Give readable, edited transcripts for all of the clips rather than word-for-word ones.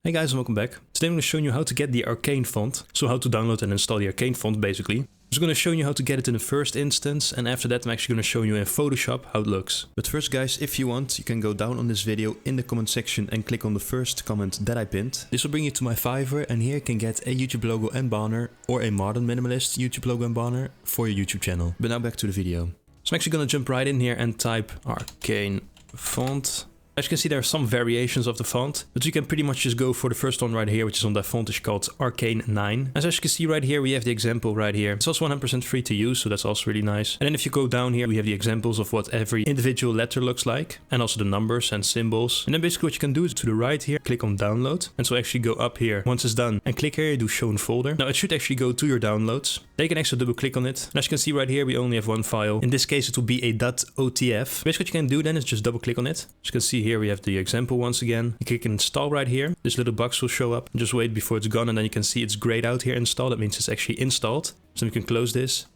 Hey guys, and welcome back. Today I'm going to show you how to get the Arcane font. So how to download and install the Arcane font basically. I'm just going to show you how to get it in the first instance, and after that I'm actually going to show you in Photoshop how it looks. But first guys, if you want, you can go down on this video in the comment section and click on the first comment that I pinned. This will bring you to my Fiverr, and here you can get a YouTube logo and banner or a modern minimalist YouTube logo and banner for your YouTube channel. But now back to the video. So I'm actually going to jump right in here and type Arcane font. As you can see, there are some variations of the font, but you can pretty much just go for the first one right here, which is on that font is called Arcane 9. As you can see right here, we have the example right here. It's also 100% free to use, so that's also really nice. And then if you go down here, we have the examples of what every individual letter looks like, and also the numbers and symbols. And then basically what you can do is to the right here, click on download. And so actually go up here once it's done and click here, you do show in folder. Now it should actually go to your downloads. Then you can actually double click on it. And as you can see right here, we only have one file. In this case, it will be a .otf. Basically what you can do then is just double click on it. As you can see here, we have the example once again. You click install right here. This little box will show up. Just wait before it's gone, and then you can see it's grayed out here install. That means it's actually installed. So we can close this.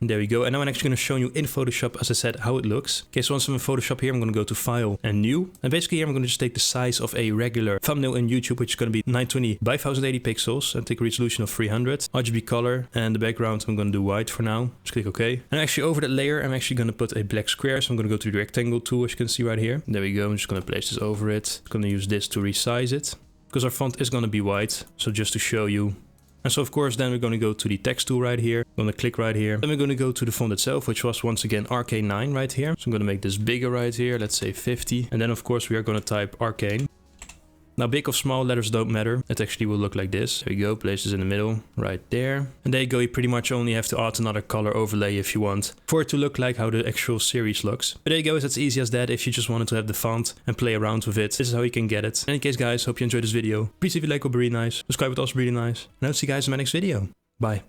And there we go. And now I'm actually going to show you in Photoshop, as I said, how it looks. Okay, so once I'm in Photoshop here, I'm going to go to File and New. And basically here I'm going to just take the size of a regular thumbnail in YouTube, which is going to be 920 by 1080 pixels, and take a resolution of 300. RGB color, and the background I'm going to do white for now. Just click OK. And actually over that layer, I'm actually going to put a black square. So I'm going to go to the rectangle tool, as you can see right here. There we go. I'm just going to place this over it. I'm going to use this to resize it, because our font is going to be white. So just to show you. And so of course then we're going to go to the text tool right here. I'm going to click right here. Then we're going to go to the font itself, which was once again Arcane 9 right here. So I'm going to make this bigger right here. Let's say 50. And then of course we are going to type Arcane. Now big or small letters don't matter. It actually will look like this. There we go, place this in the middle, right there. And there you go, you pretty much only have to add another color overlay if you want, for it to look like how the actual series looks. But there you go, it's as easy as that. If you just wanted to have the font and play around with it, this is how you can get it. In any case guys, hope you enjoyed this video. Please leave a like, would be really nice. Subscribe would also be really nice. And I'll see you guys in my next video. Bye.